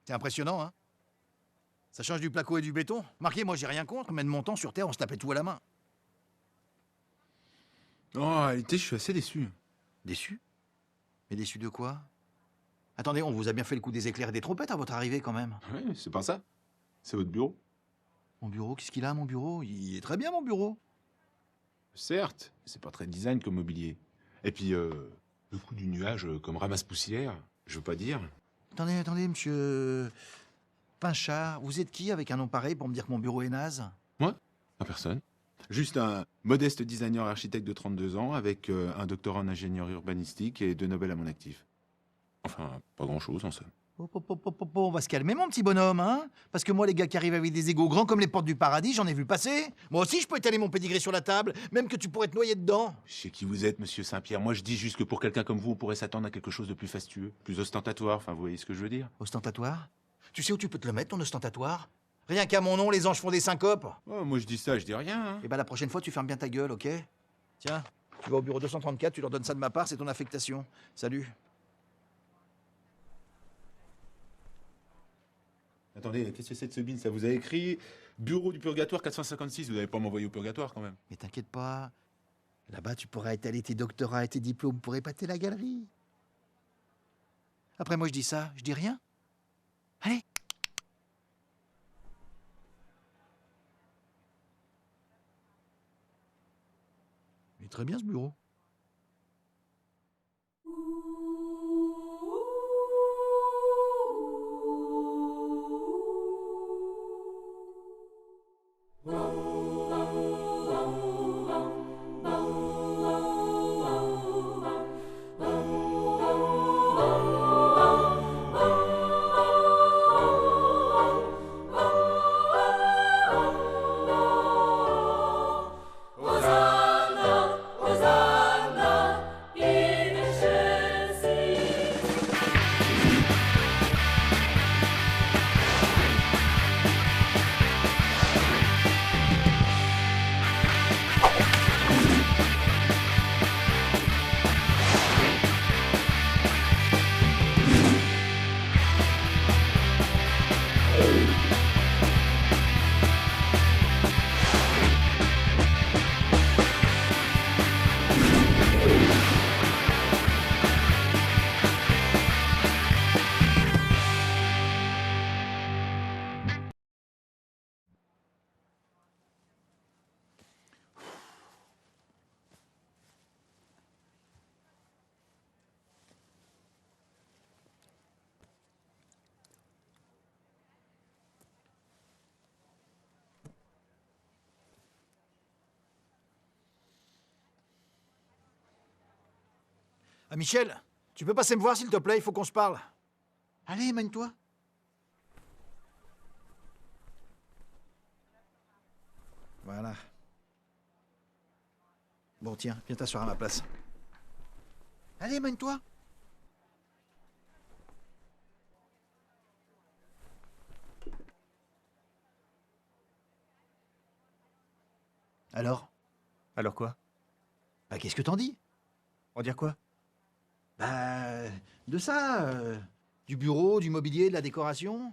C'est impressionnant, hein? Ça change du placo et du béton. Marquez, moi j'ai rien contre, mais de mon temps sur Terre, on se tapait tout à la main. Non, en réalité, je suis assez déçu. Déçu? Mais déçu de quoi? Attendez, on vous a bien fait le coup des éclairs et des trompettes à votre arrivée quand même. Ouais, c'est pas ça. C'est votre bureau. Mon bureau, qu'est-ce qu'il a, mon bureau? Il est très bien, mon bureau. Certes, c'est pas très design comme mobilier. Et puis, le coup du nuage comme ramasse-poussière, je veux pas dire. Attendez, monsieur... Pinchard, vous êtes qui avec un nom pareil pour me dire que mon bureau est naze? Moi? Pas personne. Juste un modeste designer architecte de 32 ans avec un doctorat en ingénierie urbanistique et 2 Nobel à mon actif. Enfin, pas grand-chose en somme. On va se calmer, mon petit bonhomme, hein? Parce que moi, les gars qui arrivent avec des égos grands comme les portes du paradis, j'en ai vu passer. Moi aussi, je peux étaler mon pédigré sur la table, même que tu pourrais te noyer dedans. Je sais qui vous êtes, monsieur Saint-Pierre. Moi, je dis juste que pour quelqu'un comme vous, on pourrait s'attendre à quelque chose de plus fastueux, plus ostentatoire. Enfin, vous voyez ce que je veux dire? Ostentatoire? Tu sais où tu peux te le mettre, ton ostentatoire? Rien qu'à mon nom, les anges font des syncopes. Oh, moi, je dis ça, je dis rien. Hein. Eh ben, la prochaine fois, tu fermes bien ta gueule, ok? Tiens, tu vas au bureau 234, tu leur donnes ça de ma part, c'est ton affectation. Salut. Attendez, qu'est-ce que c'est de ce bill? Ça vous a écrit Bureau du Purgatoire 456. Vous n'allez pas m'envoyer au Purgatoire quand même. Mais t'inquiète pas, là-bas, tu pourras étaler tes doctorats et tes diplômes pour épater la galerie. Après, moi, je dis ça, je dis rien. Allez. Il est très bien, ce bureau. Ah, Michel, tu peux passer me voir, s'il te plaît, il faut qu'on se parle. Allez, mène-toi. Voilà. Bon, tiens, viens t'asseoir à ma place. Allez, mène-toi. Alors? Alors quoi? Bah, qu'est-ce que t'en dis? En dire quoi? Bah, de ça, du bureau, du mobilier, de la décoration.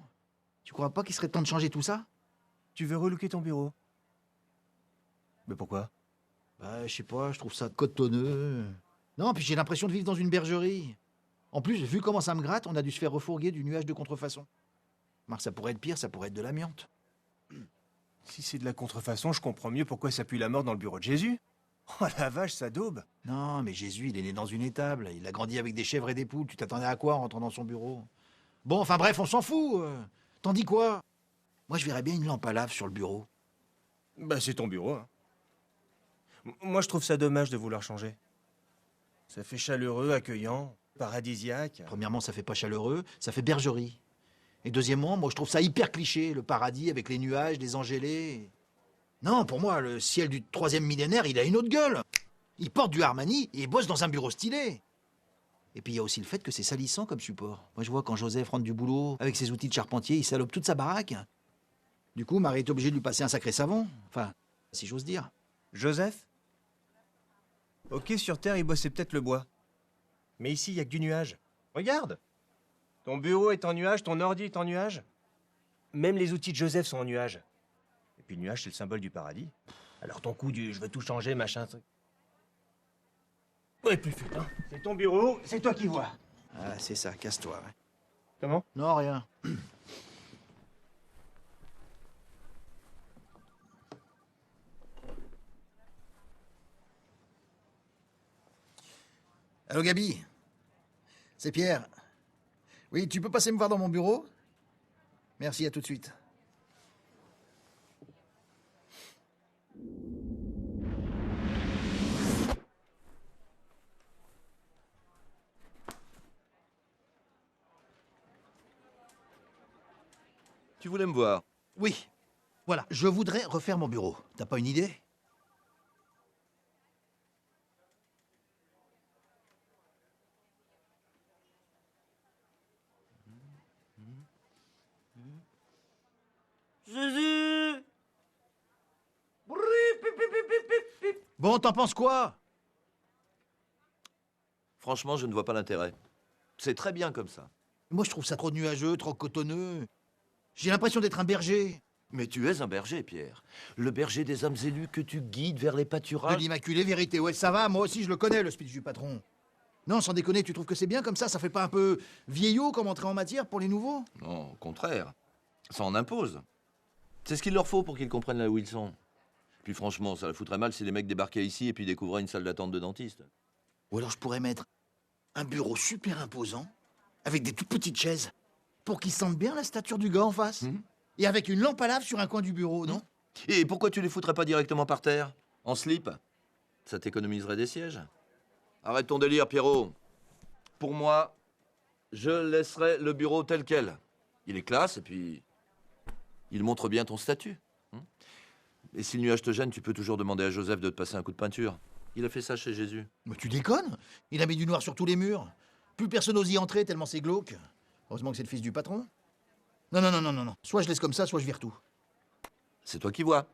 Tu crois pas qu'il serait temps de changer tout ça? Tu veux relooker ton bureau? Mais pourquoi? Bah, je sais pas, je trouve ça cotonneux. Non, puis j'ai l'impression de vivre dans une bergerie. En plus, vu comment ça me gratte, on a dû se faire refourguer du nuage de contrefaçon. Marc, ça pourrait être pire, ça pourrait être de l'amiante. Si c'est de la contrefaçon, je comprends mieux pourquoi ça pue la mort dans le bureau de Jésus. Oh la vache, ça daube. Non, mais Jésus, il est né dans une étable. Il a grandi avec des chèvres et des poules. Tu t'attendais à quoi en rentrant dans son bureau? Bon, enfin bref, on s'en fout. T'en dis quoi? Moi, je verrais bien une lampe à lave sur le bureau. Bah c'est ton bureau. Hein. Moi je trouve ça dommage de vouloir changer. Ça fait chaleureux, accueillant, paradisiaque. Premièrement, ça fait pas chaleureux, ça fait bergerie. Et deuxièmement, moi, je trouve ça hyper cliché, le paradis avec les nuages, les angélés. Non, pour moi, le ciel du 3e millénaire, il a une autre gueule. Il porte du Armani et il bosse dans un bureau stylé. Et puis il y a aussi le fait que c'est salissant comme support. Moi je vois quand Joseph rentre du boulot, avec ses outils de charpentier, il salope toute sa baraque. Du coup, Marie est obligée de lui passer un sacré savon. Enfin, si j'ose dire. Joseph? Ok, sur Terre, il bossait peut-être le bois. Mais ici, il y a que du nuage. Regarde! Ton bureau est en nuage, ton ordi est en nuage. Même les outils de Joseph sont en nuage. Et puis le nuage, c'est le symbole du paradis. Alors ton coup du je veux tout changer, machin, truc. Ouais, plus vite, hein. C'est ton bureau, c'est toi qui vois. Ah, c'est ça, casse-toi. Ouais. Comment? Non, rien. Allô, Gabi? C'est Pierre. Oui, tu peux passer me voir dans mon bureau? Merci, à tout de suite. Tu voulais me voir? Oui, voilà, je voudrais refaire mon bureau. T'as pas une idée? Jésus! Bon, t'en penses quoi? Franchement, je ne vois pas l'intérêt. C'est très bien comme ça. Moi, je trouve ça trop nuageux, trop cotonneux. J'ai l'impression d'être un berger. Mais tu es un berger, Pierre. Le berger des hommes élus que tu guides vers les De pâturages. l'immaculée vérité, ouais, ça va, moi aussi je le connais, le speech du patron. Non, sans déconner, tu trouves que c'est bien comme ça? Ça fait pas un peu vieillot comme entrée en matière pour les nouveaux? Non, au contraire. Ça en impose. C'est ce qu'il leur faut pour qu'ils comprennent là où ils sont. Puis franchement, ça la foutrait mal si les mecs débarquaient ici et puis découvraient une salle d'attente de dentiste. Ou alors je pourrais mettre un bureau super imposant, avec des toutes petites chaises, pour qu'ils sentent bien la stature du gars en face. Et avec une lampe à lave sur un coin du bureau, non? Et pourquoi tu les foutrais pas directement par terre? En slip? Ça t'économiserait des sièges. Arrête ton délire, Pierrot. Pour moi, je laisserai le bureau tel quel. Il est classe et puis... il montre bien ton statut. Et si le nuage te gêne, tu peux toujours demander à Joseph de te passer un coup de peinture. Il a fait ça chez Jésus. Mais tu déconnes? Il a mis du noir sur tous les murs. Plus personne n'ose y entrer tellement c'est glauque. Heureusement que c'est le fils du patron. Non, non, non, non, non, non. Soit je laisse comme ça, soit je vire tout. C'est toi qui vois.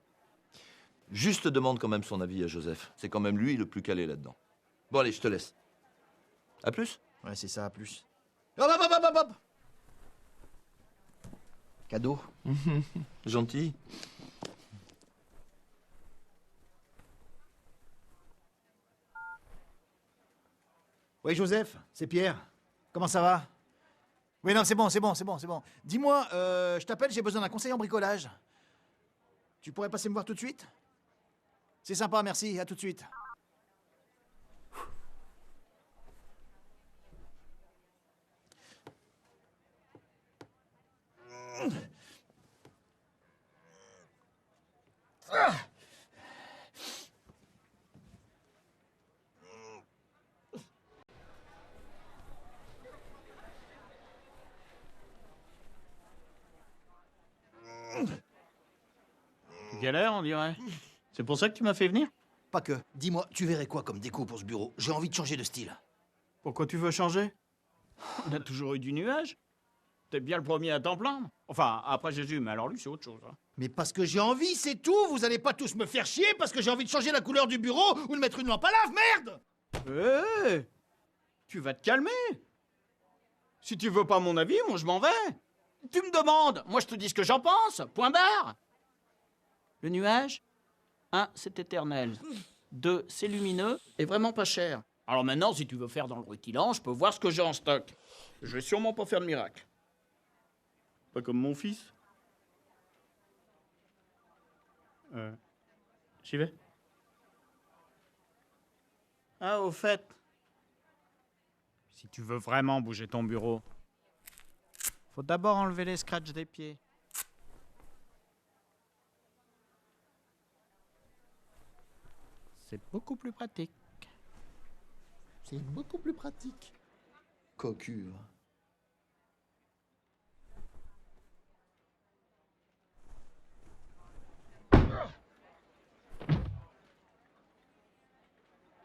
Juste demande quand même son avis à Joseph. C'est quand même lui le plus calé là-dedans. Bon allez, je te laisse. À plus. Ouais, c'est ça, à plus. Hop, hop, hop, hop, hop. Cadeau. Gentil. Oui, Joseph, c'est Pierre. Comment ça va? Oui, non, c'est bon, c'est bon, c'est bon, c'est bon. Dis-moi, je t'appelle, j'ai besoin d'un conseil en bricolage. Tu pourrais passer me voir tout de suite? C'est sympa, merci, à tout de suite. Galère, on dirait. C'est pour ça que tu m'as fait venir? Pas que. Dis-moi, tu verrais quoi comme déco pour ce bureau? J'ai envie de changer de style. Pourquoi tu veux changer? On a toujours eu du nuage. T'es bien le premier à t'en plaindre. Enfin, après Jésus, mais alors lui, c'est autre chose. Hein. Mais parce que j'ai envie, c'est tout. Vous allez pas tous me faire chier parce que j'ai envie de changer la couleur du bureau ou de mettre une lampe à lave, merde! Hé! Tu vas te calmer. Si tu veux pas mon avis, moi je m'en vais. Tu me demandes, moi je te dis ce que j'en pense. Point barre. Le nuage, 1, c'est éternel. 2, c'est lumineux et vraiment pas cher. Alors maintenant, si tu veux faire dans le rutilant, je peux voir ce que j'ai en stock. Je vais sûrement pas faire de miracle. Pas comme mon fils. J'y vais. Ah, au fait, si tu veux vraiment bouger ton bureau, faut d'abord enlever les scratchs des pieds. C'est beaucoup plus pratique. C'est beaucoup plus pratique. Cocu.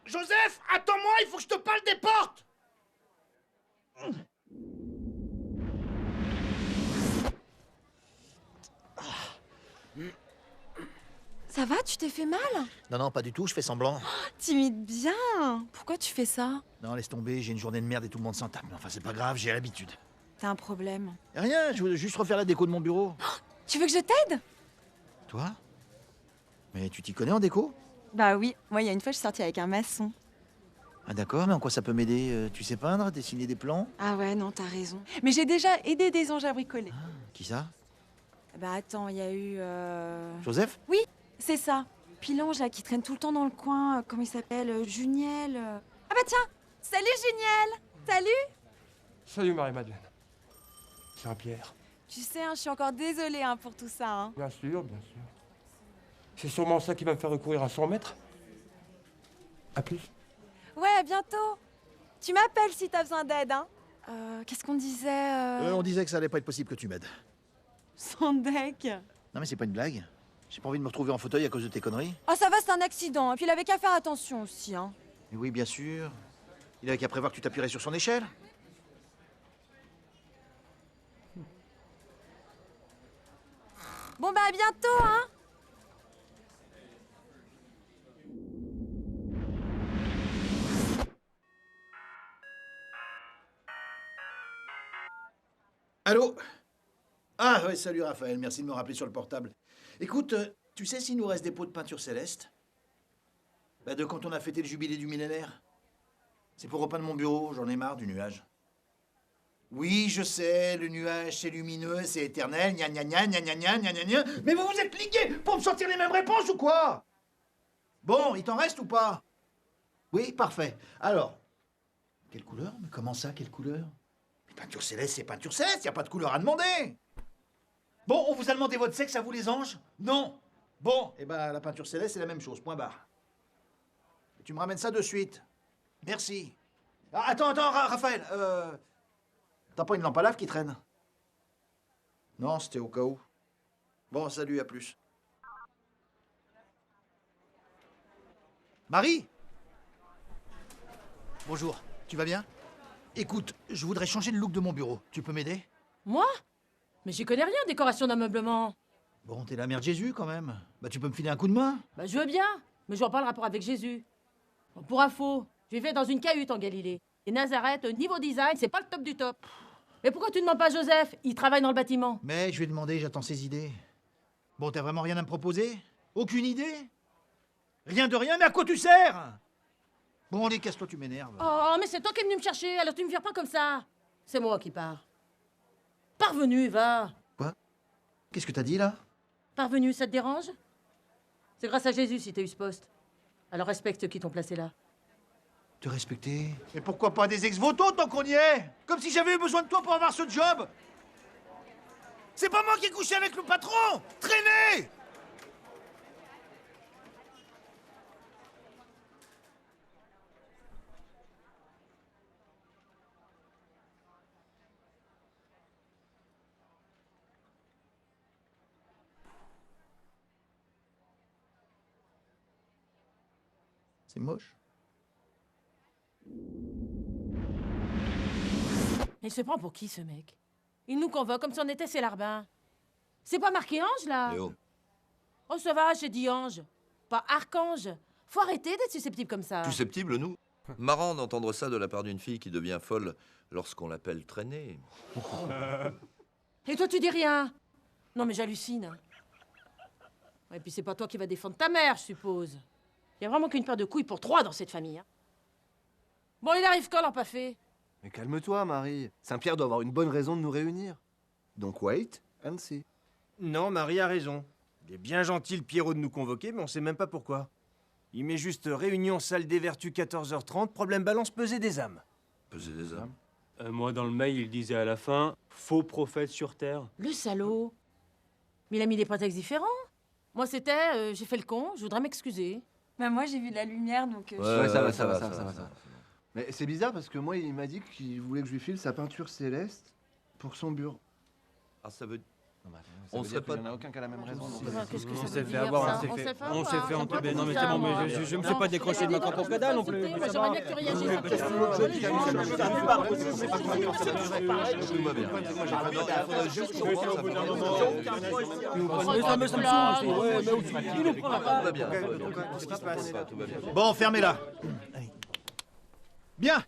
Joseph, attends-moi, il faut que je te parle des portes! Ça va, tu t'es fait mal? Non, non, pas du tout, je fais semblant. T'imites bien. Pourquoi tu fais ça? Non, laisse tomber, j'ai une journée de merde et tout le monde s'en tape. Mais enfin, c'est pas grave, j'ai l'habitude. T'as un problème. Rien, je veux juste refaire la déco de mon bureau. Tu veux que je t'aide? Toi? Mais tu t'y connais en déco? Bah oui, moi il y a une fois je suis sortie avec un maçon. Ah d'accord, mais en quoi ça peut m'aider? Tu sais peindre, dessiner des plans? Ah ouais, non, t'as raison. Mais j'ai déjà aidé des anges à bricoler. Qui ça? Bah attends, il y a eu... Joseph? Oui, c'est ça. Puis l'ange là qui traîne tout le temps dans le coin, comment il s'appelle? Juniel. Ah bah tiens! Salut Juniel! Salut! Salut Marie-Madeleine. Saint-Pierre. Tu sais, hein, je suis encore désolée hein, pour tout ça. Hein. Bien sûr, bien sûr. C'est sûrement ça qui va me faire recourir à 100 mètres. À plus. Ouais, à bientôt. Tu m'appelles si t'as besoin d'aide, hein. Qu'est-ce qu'on disait On disait que ça allait pas être possible que tu m'aides. Sans deck. Non mais c'est pas une blague. J'ai pas envie de me retrouver en fauteuil à cause de tes conneries. Oh, ça va, c'est un accident. Et puis il avait qu'à faire attention aussi, hein. Mais oui, bien sûr. Il avait qu'à prévoir que tu t'appuierais sur son échelle. Bon, bah à bientôt, hein. Allô? Ah ouais, salut Raphaël, merci de me rappeler sur le portable. Écoute, tu sais s'il nous reste des pots de peinture céleste? Bah de quand on a fêté le jubilé du millénaire. C'est pour repeindre mon bureau, j'en ai marre du nuage. Oui, je sais, le nuage c'est lumineux, c'est éternel, gna gna gna gna gna gna gna gna gna. Mais vous vous êtes ligués pour me sortir les mêmes réponses ou quoi? Bon, il t'en reste ou pas? Oui, parfait. Alors, quelle couleur? Mais comment ça, quelle couleur? Mais peinture céleste, c'est peinture céleste, y a pas de couleur à demander. Bon, on vous a demandé votre sexe à vous les anges? Non. Bon, eh ben la peinture céleste c'est la même chose, point barre. Et tu me ramènes ça de suite. Merci. Ah, attends, Raphaël, t'as pas une lampe à lave qui traîne? Non, c'était au cas où. Bon, salut, à plus. Marie? Bonjour, tu vas bien? Écoute, je voudrais changer le look de mon bureau. Tu peux m'aider? Moi? Mais j'y connais rien, décoration d'ameublement. Bon, t'es la mère de Jésus quand même. Bah tu peux me filer un coup de main? Bah je veux bien, mais je vois pas le rapport avec Jésus. Bon, pour info, je vivais dans une cahute en Galilée. Et Nazareth, niveau design, c'est pas le top du top. Mais pourquoi tu demandes pas à Joseph? Il travaille dans le bâtiment. Mais je vais demander, j'attends ses idées. Bon, t'as vraiment rien à me proposer? Aucune idée? Rien de rien, mais à quoi tu sers? Bon, allez, casse-toi, tu m'énerves. Oh, mais c'est toi qui es venu me chercher, alors tu me vires pas comme ça. C'est moi qui pars. Parvenu, va. Quoi? Qu'est-ce que t'as dit là? Parvenu, ça te dérange? C'est grâce à Jésus si t'as eu ce poste. Alors respecte ceux qui t'ont placé là. Te respecter? Mais pourquoi pas des ex-voto tant qu'on y est? Comme si j'avais eu besoin de toi pour avoir ce job! C'est pas moi qui ai couché avec le patron! Traînez! C'est moche. Mais il se prend pour qui, ce mec? Il nous convoque comme si on était ses larbins. C'est pas marqué ange, là? Léo, Oh, ça va, j'ai dit ange. Pas archange. Faut arrêter d'être susceptible comme ça. susceptible, nous? Marrant d'entendre ça de la part d'une fille qui devient folle lorsqu'on l'appelle traîner. Et toi, tu dis rien? Non, mais j'hallucine. Et puis c'est pas toi qui vas défendre ta mère, je suppose. Il y a vraiment qu'une paire de couilles pour 3 dans cette famille. Hein. Bon, il arrive quand, pas fait? Mais calme-toi, Marie. Saint-Pierre doit avoir une bonne raison de nous réunir. Donc wait and see. Non, Marie a raison. Il est bien gentil, le Pierrot, de nous convoquer, mais on sait même pas pourquoi. Il met juste réunion salle des vertus 14h30, problème balance pesée des âmes. Peser des âmes. Moi, dans le mail, il disait à la fin « Faux prophète sur Terre Le salaud. Mais il a mis des prétextes différents. Moi, c'était j'ai fait le con, je voudrais m'excuser. Bah moi j'ai vu de la lumière donc... Ouais, ça va. Mais c'est bizarre parce que moi, il m'a dit qu'il voulait que je lui file sa peinture céleste pour son bureau. Ah, ça veut... On On serait pas... Il n'y en a aucun qui a la même raison. Qu'est-ce que ça On veut s'est fait dire, avoir, ça? on s'est fait avoir, entuber. Non, mais ça, c'est bon, moi. mais je me fais Non, pas décrocher de ma c'est propre pédale non plus. Moi, j'aimerais bien que tu réagisses à ta question. Tout va bien. Il faudrait juste comprendre, ça Mais ça me saoule aussi. Ouais, mais aussi. Il nous prend la Tout balle. va bien. Tout va bien. Bon, fermez-la. Allez. Bien.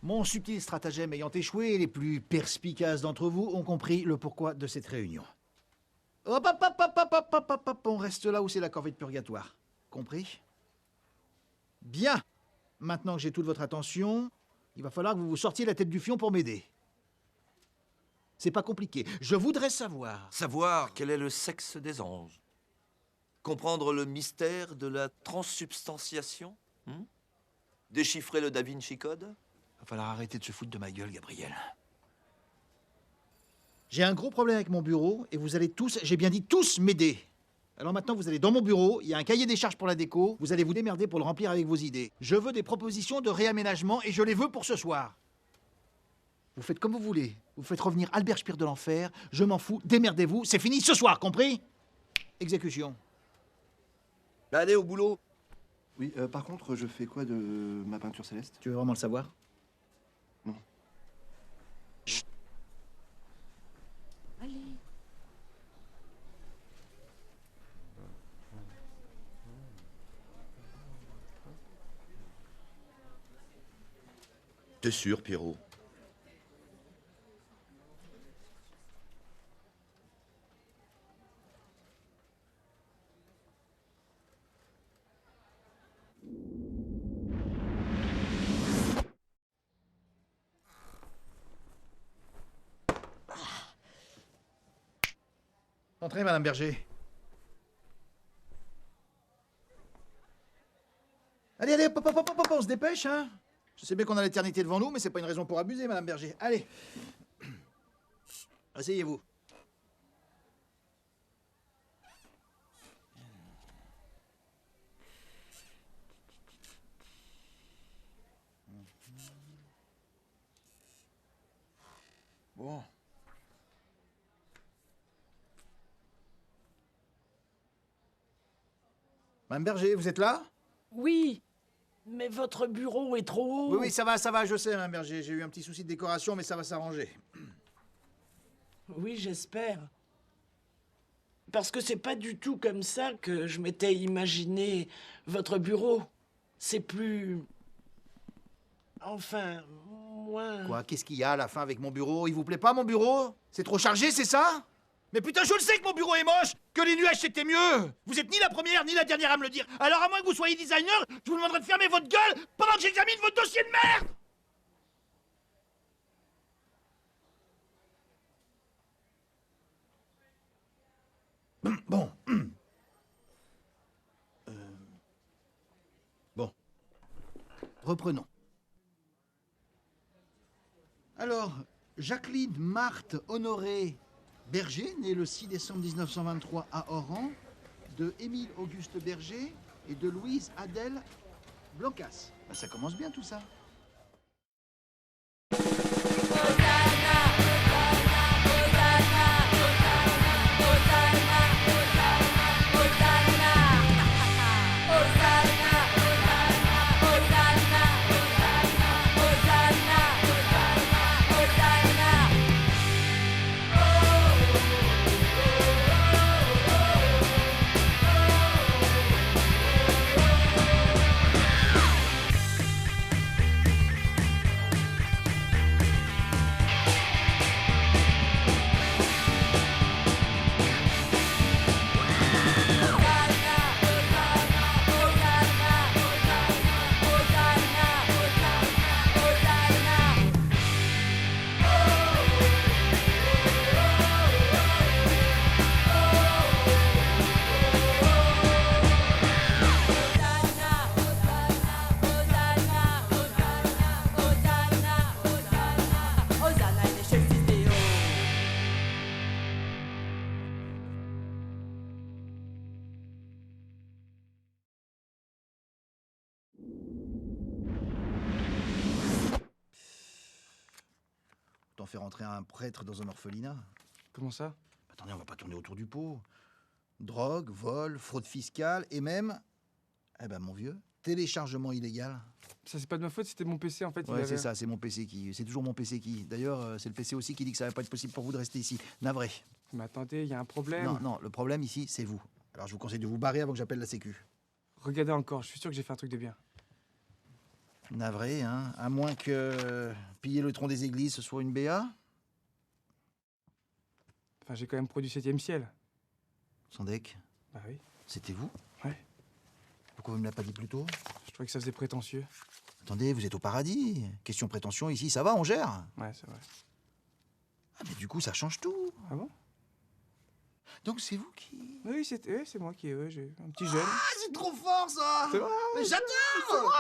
Mon subtil stratagème ayant échoué, les plus perspicaces d'entre vous ont compris le pourquoi de cette réunion. Hop, hop, hop, hop, hop, hop, hop, hop, hop, on reste là où c'est la corvée de purgatoire. Compris? Bien. Maintenant que j'ai toute votre attention, il va falloir que vous vous sortiez la tête du fion pour m'aider. C'est pas compliqué. Je voudrais savoir... Savoir quel est le sexe des anges. Comprendre le mystère de la transsubstantiation. Déchiffrer le Da Vinci Code. Il va falloir arrêter de se foutre de ma gueule, Gabriel. J'ai un gros problème avec mon bureau et vous allez tous, j'ai bien dit tous, m'aider. Alors maintenant, vous allez dans mon bureau, il y a un cahier des charges pour la déco, vous allez vous démerder pour le remplir avec vos idées. Je veux des propositions de réaménagement et je les veux pour ce soir. Vous faites comme vous voulez. Vous faites revenir Albert Speer de l'enfer, je m'en fous, démerdez-vous, c'est fini ce soir, compris? Exécution. Allez au boulot. Oui, par contre, je fais quoi de ma peinture céleste? Tu veux vraiment le savoir? Non. Chut. Allez. T'es sûr, Pierrot? Entrez, Madame Berger. Allez, allez, hop, hop, hop, hop, on se dépêche, hein? Je sais bien qu'on a l'éternité devant nous, mais c'est pas une raison pour abuser, Madame Berger. Allez. Asseyez-vous. Bon. Madame Berger, vous êtes là? Oui, mais votre bureau est trop haut. Oui, oui, ça va, je sais, Madame Berger. J'ai eu un petit souci de décoration, mais ça va s'arranger. Oui, j'espère. Parce que c'est pas du tout comme ça que je m'étais imaginé votre bureau. C'est plus... Enfin, moins... Quoi? Qu'est-ce qu'il y a à la fin avec mon bureau? Il vous plaît pas, mon bureau? C'est trop chargé, c'est ça? Mais putain, je le sais que mon bureau est moche! Que les nuages, c'était mieux! Vous êtes ni la première, ni la dernière à me le dire. Alors, à moins que vous soyez designer, je vous demanderai de fermer votre gueule pendant que j'examine votre dossier de merde! Bon. Bon. Reprenons. Alors, Jacqueline Marthe Honoré Berger, née le 6 décembre 1923 à Oran, de Émile Auguste Berger et de Louise Adèle Blancas. Ben, ça commence bien tout ça. Autant faire entrer un prêtre dans un orphelinat. Comment ça? Attendez, on va pas tourner autour du pot. Drogue, vol, fraude fiscale et même... Eh ben, mon vieux, téléchargement illégal. Ça, c'est pas de ma faute, c'était mon PC en fait. Ouais, c'est ça, c'est mon PC qui... C'est toujours mon PC qui... D'ailleurs, c'est le PC aussi qui dit que ça va pas être possible pour vous de rester ici. Navré. Mais attendez, il y a un problème. Non, non, le problème ici, c'est vous. Alors je vous conseille de vous barrer avant que j'appelle la sécu. Regardez encore, je suis sûr que j'ai fait un truc de bien. Navré, hein. À moins que piller le tronc des églises, ce soit une BA. Enfin, j'ai quand même produit 7e ciel. Sandek, Bah oui. c'était vous? Ouais. Pourquoi vous me l'avez pas dit plus tôt? Je trouvais que ça faisait prétentieux. Attendez, vous êtes au paradis. Question prétention, ici, ça va, on gère. Ouais, c'est vrai. Ah, mais du coup, ça change tout. Ah bon? Donc c'est vous qui... Oui, c'est moi qui... Ouais, j'ai un petit jeune. Ah, c'est trop fort, ça. C'est vrai? Mais j'adore.